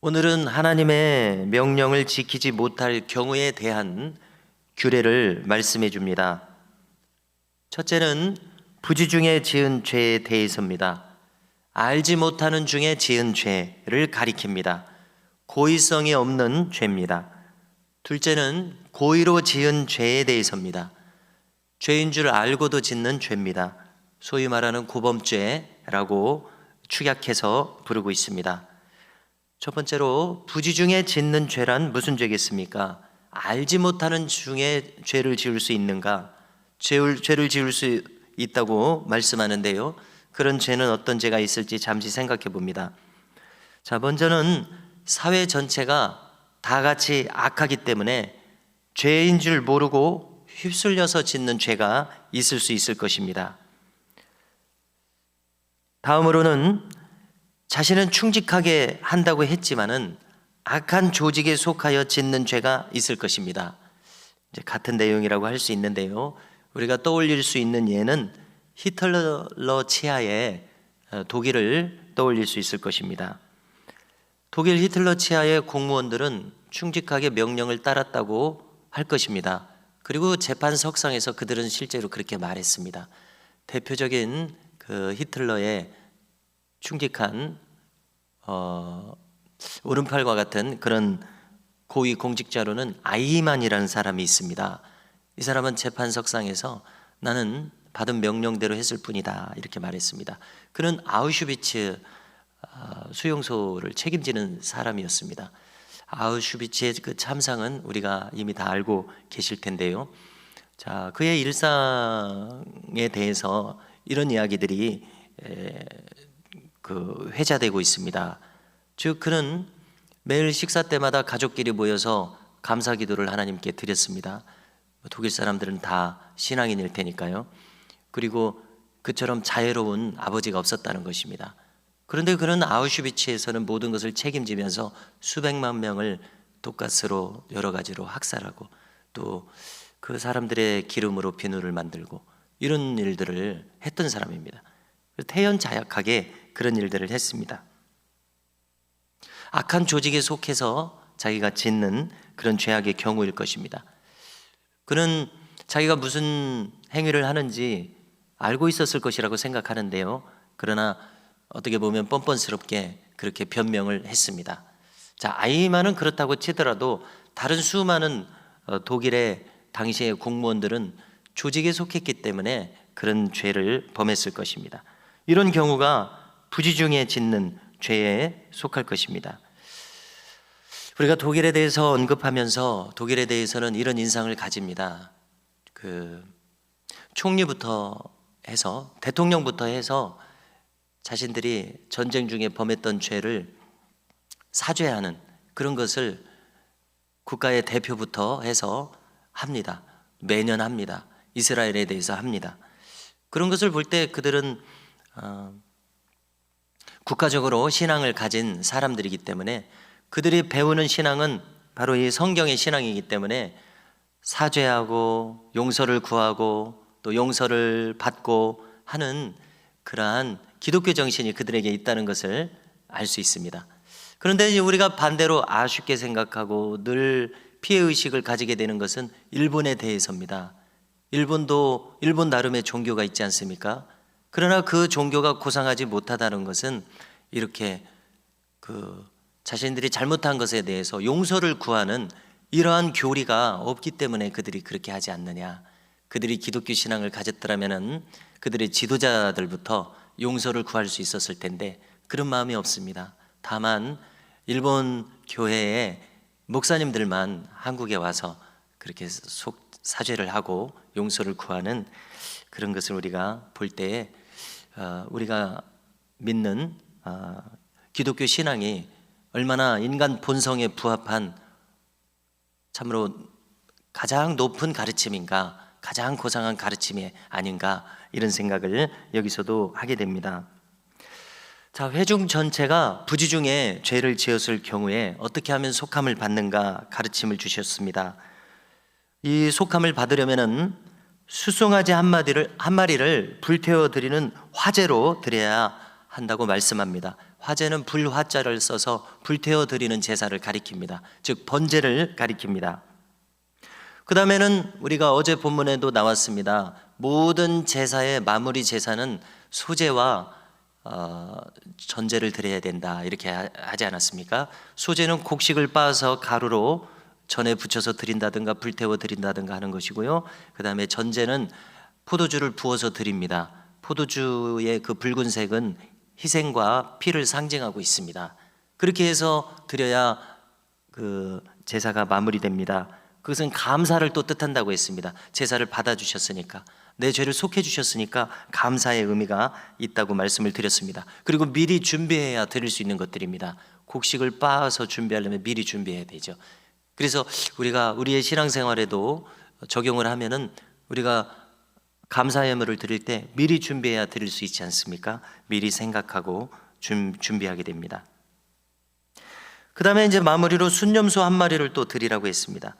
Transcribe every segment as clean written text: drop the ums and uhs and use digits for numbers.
오늘은 하나님의 명령을 지키지 못할 경우에 대한 규례를 말씀해 줍니다. 첫째는 부지 중에 지은 죄에 대해서입니다. 알지 못하는 중에 지은 죄를 가리킵니다. 고의성이 없는 죄입니다. 둘째는 고의로 지은 죄에 대해서입니다. 죄인 줄 알고도 짓는 죄입니다. 소위 말하는 고범죄라고 축약해서 부르고 있습니다. 첫 번째로 부지 중에 짓는 죄란 무슨 죄겠습니까? 알지 못하는 중에 죄를 지을 수 있는가? 죄를 지을 수 있다고 말씀하는데요, 그런 죄는 어떤 죄가 있을지 잠시 생각해 봅니다. 자, 먼저는 사회 전체가 다 같이 악하기 때문에 죄인 줄 모르고 휩쓸려서 짓는 죄가 있을 수 있을 것입니다. 다음으로는 자신은 충직하게 한다고 했지만은 악한 조직에 속하여 짓는 죄가 있을 것입니다. 이제 같은 내용이라고 할 수 있는데요, 우리가 떠올릴 수 있는 예는 히틀러 치하의 독일을 떠올릴 수 있을 것입니다. 독일 히틀러 치하의 공무원들은 충직하게 명령을 따랐다고 할 것입니다. 그리고 재판석상에서 그들은 실제로 그렇게 말했습니다. 대표적인 그 히틀러의 충직한 오른팔과 같은 그런 고위 공직자로는 아이만이라는 사람이 있습니다. 이 사람은 재판석상에서 나는 받은 명령대로 했을 뿐이다 이렇게 말했습니다. 그는 아우슈비츠 수용소를 책임지는 사람이었습니다. 아우슈비츠의 그 참상은 우리가 이미 다 알고 계실 텐데요. 자, 그의 일상에 대해서 이런 이야기들이 회자되고 있습니다. 즉, 그는 매일 식사 때마다 가족끼리 모여서 감사 기도를 하나님께 드렸습니다. 독일 사람들은 다 신앙인일 테니까요. 그리고 그처럼 자애로운 아버지가 없었다는 것입니다. 그런데 그는 아우슈비츠에서는 모든 것을 책임지면서 수백만 명을 독가스로 여러 가지로 학살하고 또 그 사람들의 기름으로 비누를 만들고 이런 일들을 했던 사람입니다. 태연자약하게 그런 일들을 했습니다. 악한 조직에 속해서 자기가 짓는 그런 죄악의 경우일 것입니다. 그는 자기가 무슨 행위를 하는지 알고 있었을 것이라고 생각하는데요, 그러나 어떻게 보면 뻔뻔스럽게 그렇게 변명을 했습니다. 자, 아이만은 그렇다고 치더라도 다른 수많은 독일의 당시의 공무원들은 조직에 속했기 때문에 그런 죄를 범했을 것입니다. 이런 경우가 부지 중에 짓는 죄에 속할 것입니다. 우리가 독일에 대해서 언급하면서 독일에 대해서는 이런 인상을 가집니다. 총리부터 해서 대통령부터 해서 자신들이 전쟁 중에 범했던 죄를 사죄하는 그런 것을 국가의 대표부터 해서 합니다. 매년 합니다. 이스라엘에 대해서 합니다. 그런 것을 볼 때 그들은 국가적으로 신앙을 가진 사람들이기 때문에 그들이 배우는 신앙은 바로 이 성경의 신앙이기 때문에 사죄하고 용서를 구하고 또 용서를 받고 하는 그러한 기독교 정신이 그들에게 있다는 것을 알 수 있습니다. 그런데 이제 우리가 반대로 아쉽게 생각하고 늘 피해의식을 가지게 되는 것은 일본에 대해서입니다. 일본도 일본 나름의 종교가 있지 않습니까? 그러나 그 종교가 고상하지 못하다는 것은 이렇게 자신들이 잘못한 것에 대해서 용서를 구하는 이러한 교리가 없기 때문에 그들이 그렇게 하지 않느냐. 그들이 기독교 신앙을 가졌더라면 그들의 지도자들부터 용서를 구할 수 있었을 텐데 그런 마음이 없습니다. 다만 일본 교회의 목사님들만 한국에 와서 그렇게 사죄를 하고 용서를 구하는 그런 것을 우리가 볼 때에 우리가 믿는 기독교 신앙이 얼마나 인간 본성에 부합한 참으로 가장 높은 가르침인가, 가장 고상한 가르침이 아닌가, 이런 생각을 여기서도 하게 됩니다. 자, 회중 전체가 부지 중에 죄를 지었을 경우에 어떻게 하면 속함을 받는가 가르침을 주셨습니다. 이 속함을 받으려면은 수송아지 한 마리를 불태워 드리는 화제로 드려야 한다고 말씀합니다. 화제는 불화자를 써서 불태워 드리는 제사를 가리킵니다. 즉 번제를 가리킵니다. 그 다음에는 우리가 어제 본문에도 나왔습니다. 모든 제사의 마무리 제사는 소제와 전제를 드려야 된다 이렇게 하지 않았습니까? 소제는 곡식을 빻아서 가루로 전에 붙여서 드린다든가 불태워 드린다든가 하는 것이고요. 그 다음에 전제는 포도주를 부어서 드립니다. 포도주의 그 붉은색은 희생과 피를 상징하고 있습니다. 그렇게 해서 드려야 그 제사가 마무리됩니다. 그것은 감사를 또 뜻한다고 했습니다. 제사를 받아주셨으니까, 내 죄를 속해 주셨으니까 감사의 의미가 있다고 말씀을 드렸습니다. 그리고 미리 준비해야 드릴 수 있는 것들입니다. 곡식을 빻아서 준비하려면 미리 준비해야 되죠. 그래서 우리가 우리의 신앙생활에도 적용을 하면은 우리가 감사 예물을 드릴 때 미리 준비해야 드릴 수 있지 않습니까? 미리 생각하고 준비하게 됩니다. 그 다음에 이제 마무리로 순념소 한 마리를 또 드리라고 했습니다.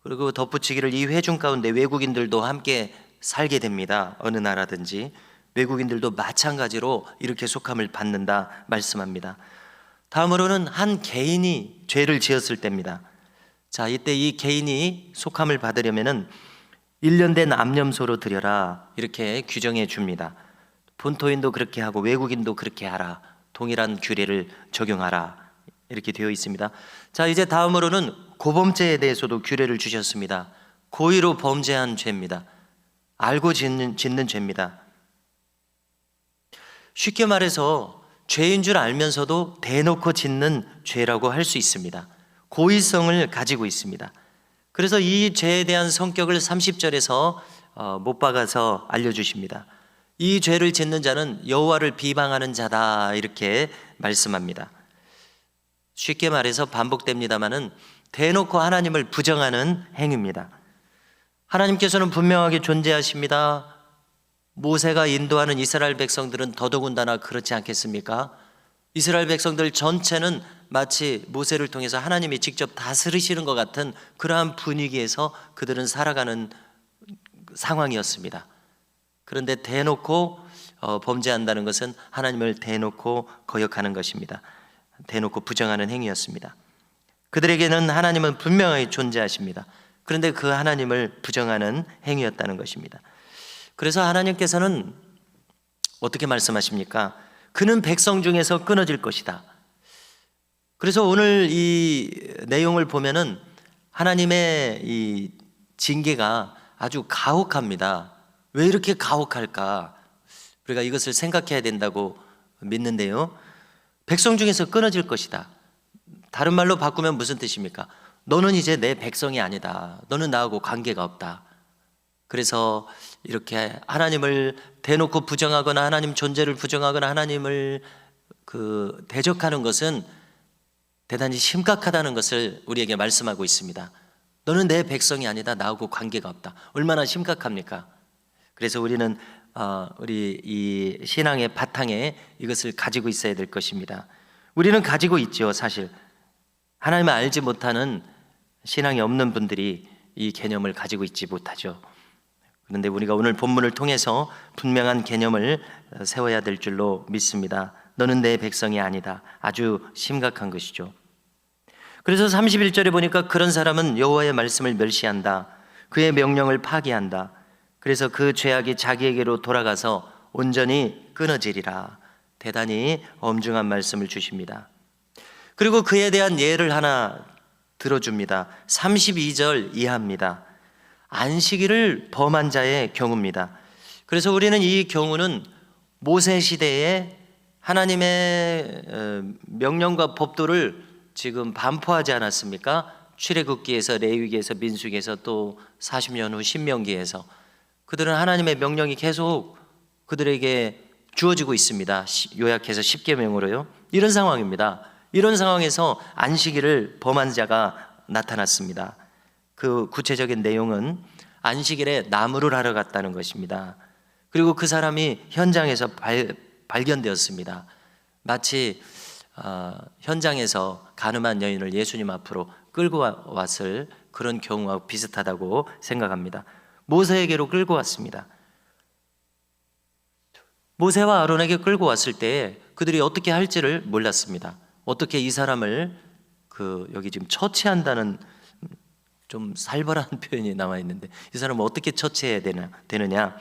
그리고 덧붙이기를 이 회중 가운데 외국인들도 함께 살게 됩니다. 어느 나라든지 외국인들도 마찬가지로 이렇게 속함을 받는다 말씀합니다. 다음으로는 한 개인이 죄를 지었을 때입니다. 자, 이때 이 개인이 속함을 받으려면은 1년 된 암염소로 드려라 이렇게 규정해 줍니다. 본토인도 그렇게 하고 외국인도 그렇게 하라. 동일한 규례를 적용하라 이렇게 되어 있습니다. 자, 이제 다음으로는 고범죄에 대해서도 규례를 주셨습니다. 고의로 범죄한 죄입니다. 알고 짓는 죄입니다. 쉽게 말해서 죄인 줄 알면서도 대놓고 짓는 죄라고 할 수 있습니다. 고의성을 가지고 있습니다. 그래서 이 죄에 대한 성격을 30절에서 못 박아서 알려주십니다. 이 죄를 짓는 자는 여호와를 비방하는 자다 이렇게 말씀합니다. 쉽게 말해서 반복됩니다마는 대놓고 하나님을 부정하는 행위입니다. 하나님께서는 분명하게 존재하십니다. 모세가 인도하는 이스라엘 백성들은 더더군다나 그렇지 않겠습니까? 이스라엘 백성들 전체는 마치 모세를 통해서 하나님이 직접 다스리시는 것 같은 그러한 분위기에서 그들은 살아가는 상황이었습니다. 그런데 대놓고 범죄한다는 것은 하나님을 대놓고 거역하는 것입니다. 대놓고 부정하는 행위였습니다. 그들에게는 하나님은 분명히 존재하십니다. 그런데 그 하나님을 부정하는 행위였다는 것입니다. 그래서 하나님께서는 어떻게 말씀하십니까? 그는 백성 중에서 끊어질 것이다. 그래서 오늘 이 내용을 보면은 하나님의 이 징계가 아주 가혹합니다. 왜 이렇게 가혹할까? 우리가 이것을 생각해야 된다고 믿는데요. 백성 중에서 끊어질 것이다. 다른 말로 바꾸면 무슨 뜻입니까? 너는 이제 내 백성이 아니다. 너는 나하고 관계가 없다. 그래서 이렇게 하나님을 대놓고 부정하거나 하나님 존재를 부정하거나 하나님을 대적하는 것은 대단히 심각하다는 것을 우리에게 말씀하고 있습니다. 너는 내 백성이 아니다. 나하고 관계가 없다. 얼마나 심각합니까? 그래서 우리는 우리 이 신앙의 바탕에 이것을 가지고 있어야 될 것입니다. 우리는 가지고 있죠. 사실 하나님을 알지 못하는 신앙이 없는 분들이 이 개념을 가지고 있지 못하죠. 그런데 우리가 오늘 본문을 통해서 분명한 개념을 세워야 될 줄로 믿습니다. 너는 내 백성이 아니다. 아주 심각한 것이죠. 그래서 31절에 보니까 그런 사람은 여호와의 말씀을 멸시한다. 그의 명령을 파기한다. 그래서 그 죄악이 자기에게로 돌아가서 온전히 끊어지리라. 대단히 엄중한 말씀을 주십니다. 그리고 그에 대한 예를 하나 들어줍니다. 32절 이하입니다. 안식일을 범한 자의 경우입니다. 그래서 우리는 이 경우는 모세 시대에 하나님의 명령과 법도를 지금 반포하지 않았습니까? 출애굽기에서, 레위기에서, 민수기에서, 또 40년 후 신명기에서 그들은 하나님의 명령이 계속 그들에게 주어지고 있습니다. 요약해서 10계명으로요. 이런 상황입니다. 이런 상황에서 안식일을 범한 자가 나타났습니다. 그 구체적인 내용은 안식일에 나무를 하러 갔다는 것입니다. 그리고 그 사람이 현장에서 발견되었습니다. 마치 현장에서 가늠한 여인을 예수님 앞으로 끌고 왔을 그런 경우와 비슷하다고 생각합니다. 모세에게로 끌고 왔습니다. 모세와 아론에게 끌고 왔을 때 그들이 어떻게 할지를 몰랐습니다. 어떻게 이 사람을 여기 지금 처치한다는 좀 살벌한 표현이 나와 있는데 이 사람을 어떻게 처치해야 되느냐.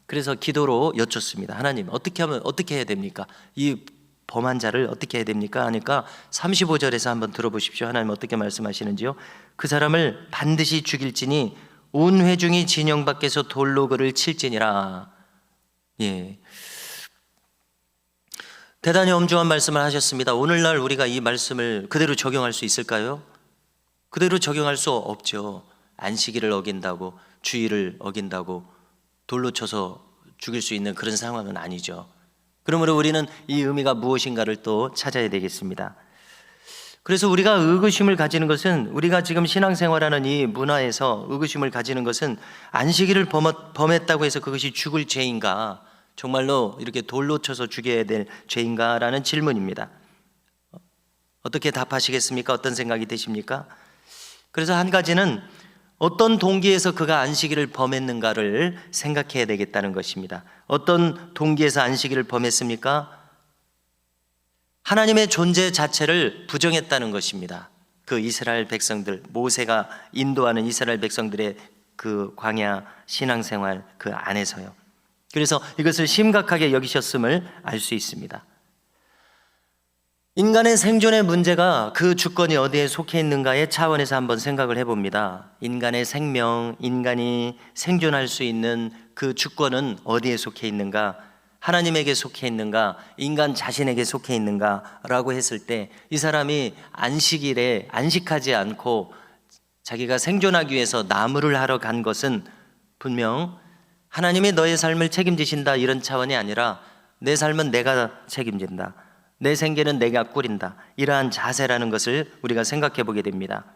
그래서 기도로 여쭙습니다. 하나님, 어떻게 해야 됩니까? 이 범한 자를 어떻게 해야 됩니까? 하니까 35절에서 한번 들어보십시오. 하나님 어떻게 말씀하시는지요? 그 사람을 반드시 죽일지니 온 회중이 진영 밖에서 돌로 그를 칠지니라. 예. 대단히 엄중한 말씀을 하셨습니다. 오늘날 우리가 이 말씀을 그대로 적용할 수 있을까요? 그대로 적용할 수 없죠. 안식일을 어긴다고, 주일을 어긴다고 돌로 쳐서 죽일 수 있는 그런 상황은 아니죠. 그러므로 우리는 이 의미가 무엇인가를 또 찾아야 되겠습니다. 그래서 우리가 의구심을 가지는 것은, 우리가 지금 신앙생활하는 이 문화에서 의구심을 가지는 것은 안식일을 범했다고 해서 그것이 죽을 죄인가, 정말로 이렇게 돌로 쳐서 죽여야 될 죄인가 라는 질문입니다. 어떻게 답하시겠습니까? 어떤 생각이 드십니까? 그래서 한 가지는 어떤 동기에서 그가 안식일을 범했는가를 생각해야 되겠다는 것입니다. 어떤 동기에서 안식일을 범했습니까? 하나님의 존재 자체를 부정했다는 것입니다. 그 이스라엘 백성들, 모세가 인도하는 이스라엘 백성들의 그 광야 신앙생활 그 안에서요. 그래서 이것을 심각하게 여기셨음을 알 수 있습니다. 인간의 생존의 문제가 그 주권이 어디에 속해 있는가의 차원에서 한번 생각을 해봅니다. 인간의 생명, 인간이 생존할 수 있는 그 주권은 어디에 속해 있는가? 하나님에게 속해 있는가? 인간 자신에게 속해 있는가? 라고 했을 때 이 사람이 안식일에 안식하지 않고 자기가 생존하기 위해서 나무를 하러 간 것은 분명 하나님이 너의 삶을 책임지신다 이런 차원이 아니라 내 삶은 내가 책임진다, 내 생계는 내가 꾸린다, 이러한 자세라는 것을 우리가 생각해 보게 됩니다.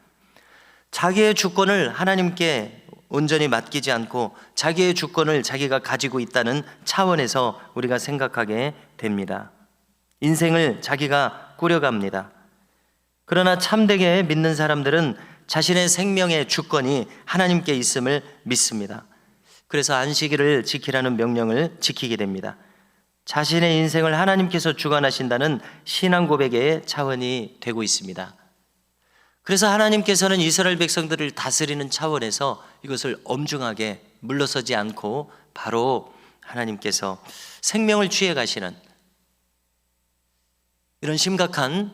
자기의 주권을 하나님께 온전히 맡기지 않고 자기의 주권을 자기가 가지고 있다는 차원에서 우리가 생각하게 됩니다. 인생을 자기가 꾸려갑니다. 그러나 참되게 믿는 사람들은 자신의 생명의 주권이 하나님께 있음을 믿습니다. 그래서 안식일을 지키라는 명령을 지키게 됩니다. 자신의 인생을 하나님께서 주관하신다는 신앙 고백의 차원이 되고 있습니다. 그래서 하나님께서는 이스라엘 백성들을 다스리는 차원에서 이것을 엄중하게 물러서지 않고 바로 하나님께서 생명을 취해 가시는 이런 심각한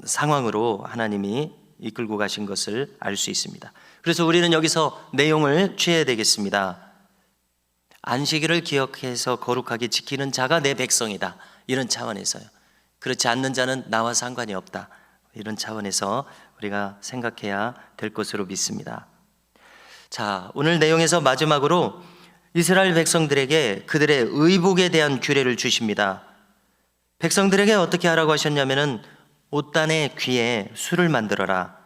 상황으로 하나님이 이끌고 가신 것을 알 수 있습니다. 그래서 우리는 여기서 내용을 취해야 되겠습니다. 안식일을 기억해서 거룩하게 지키는 자가 내 백성이다, 이런 차원에서요. 그렇지 않는 자는 나와 상관이 없다, 이런 차원에서 우리가 생각해야 될 것으로 믿습니다. 자, 오늘 내용에서 마지막으로 이스라엘 백성들에게 그들의 의복에 대한 규례를 주십니다. 백성들에게 어떻게 하라고 하셨냐면은 옷단의 귀에 술을 만들어라,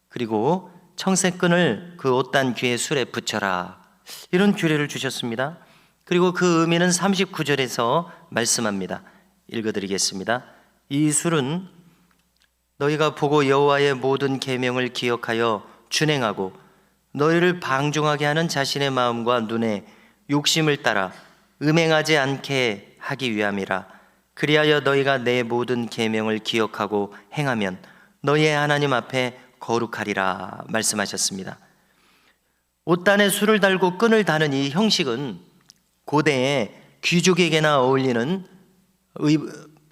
그리고 청색끈을 그 옷단 귀에 술에 붙여라, 이런 규례를 주셨습니다. 그리고 그 의미는 39절에서 말씀합니다. 읽어드리겠습니다. 이 술은 너희가 보고 여호와의 모든 계명을 기억하여 준행하고 너희를 방종하게 하는 자신의 마음과 눈에 욕심을 따라 음행하지 않게 하기 위함이라. 그리하여 너희가 내 모든 계명을 기억하고 행하면 너희의 하나님 앞에 거룩하리라 말씀하셨습니다. 옷단에 술을 달고 끈을 다는 이 형식은 고대의 귀족에게나 어울리는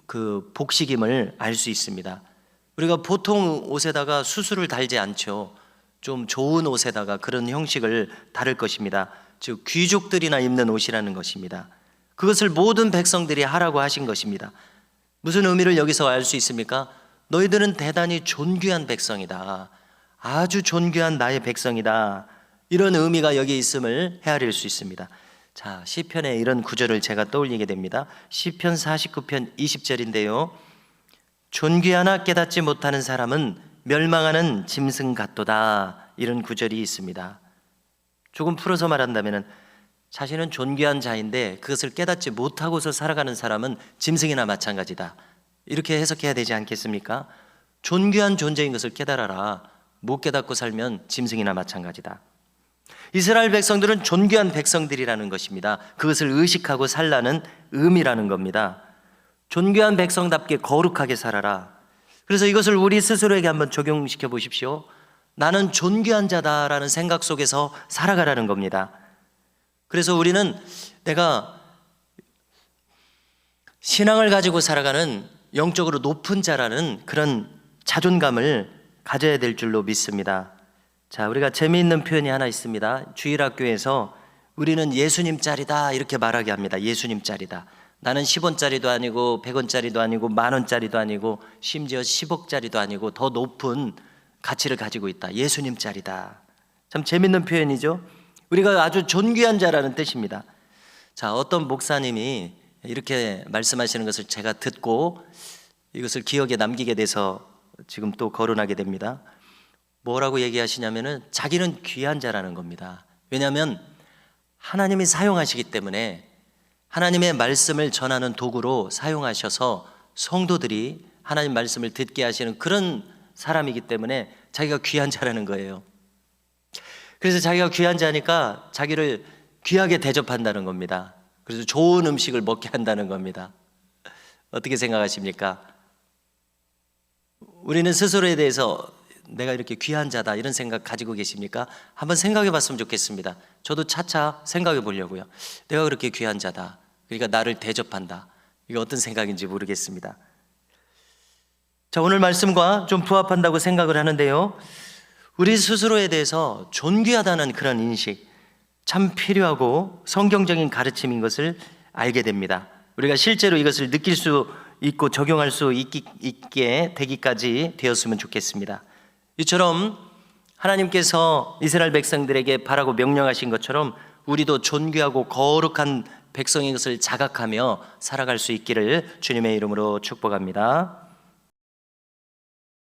그 복식임을 알 수 있습니다. 우리가 보통 옷에다가 수술을 달지 않죠. 좀 좋은 옷에다가 그런 형식을 다를 것입니다. 즉 귀족들이나 입는 옷이라는 것입니다. 그것을 모든 백성들이 하라고 하신 것입니다. 무슨 의미를 여기서 알 수 있습니까? 너희들은 대단히 존귀한 백성이다, 아주 존귀한 나의 백성이다, 이런 의미가 여기 있음을 헤아릴 수 있습니다. 자, 시편의 이런 구절을 제가 떠올리게 됩니다. 시편 49편 20절인데요. 존귀하나 깨닫지 못하는 사람은 멸망하는 짐승 같도다, 이런 구절이 있습니다. 조금 풀어서 말한다면 자신은 존귀한 자인데 그것을 깨닫지 못하고서 살아가는 사람은 짐승이나 마찬가지다, 이렇게 해석해야 되지 않겠습니까? 존귀한 존재인 것을 깨달아라. 못 깨닫고 살면 짐승이나 마찬가지다. 이스라엘 백성들은 존귀한 백성들이라는 것입니다. 그것을 의식하고 살라는 의미라는 겁니다. 존귀한 백성답게 거룩하게 살아라. 그래서 이것을 우리 스스로에게 한번 적용시켜 보십시오. 나는 존귀한 자다라는 생각 속에서 살아가라는 겁니다. 그래서 우리는 내가 신앙을 가지고 살아가는 영적으로 높은 자라는 그런 자존감을 가져야 될 줄로 믿습니다. 자, 우리가 재미있는 표현이 하나 있습니다. 주일학교에서 우리는 예수님 짤이다 이렇게 말하게 합니다. 예수님 짤이다. 나는 10원짜리도 아니고 100원짜리도 아니고 10,000원짜리도 아니고 심지어 10억짜리도 아니고 더 높은 가치를 가지고 있다. 예수님 짤이다. 참 재미있는 표현이죠. 우리가 아주 존귀한 자라는 뜻입니다. 자, 어떤 목사님이 이렇게 말씀하시는 것을 제가 듣고 이것을 기억에 남기게 돼서 지금 또 거론하게 됩니다. 뭐라고 얘기하시냐면은 자기는 귀한 자라는 겁니다. 왜냐하면 하나님이 사용하시기 때문에 하나님의 말씀을 전하는 도구로 사용하셔서 성도들이 하나님 말씀을 듣게 하시는 그런 사람이기 때문에 자기가 귀한 자라는 거예요. 그래서 자기가 귀한 자니까 자기를 귀하게 대접한다는 겁니다. 그래서 좋은 음식을 먹게 한다는 겁니다. 어떻게 생각하십니까? 우리는 스스로에 대해서 내가 이렇게 귀한 자다 이런 생각 가지고 계십니까? 한번 생각해 봤으면 좋겠습니다. 저도 차차 생각해 보려고요. 내가 그렇게 귀한 자다. 그러니까 나를 대접한다. 이거 어떤 생각인지 모르겠습니다. 자, 오늘 말씀과 좀 부합한다고 생각을 하는데요. 우리 스스로에 대해서 존귀하다는 그런 인식 참 필요하고 성경적인 가르침인 것을 알게 됩니다. 우리가 실제로 이것을 느낄 수 있고 적용할 수 있게 되기까지 되었으면 좋겠습니다. 이처럼 하나님께서 이스라엘 백성들에게 바라고 명령하신 것처럼 우리도 존귀하고 거룩한 백성인 것을 자각하며 살아갈 수 있기를 주님의 이름으로 축복합니다.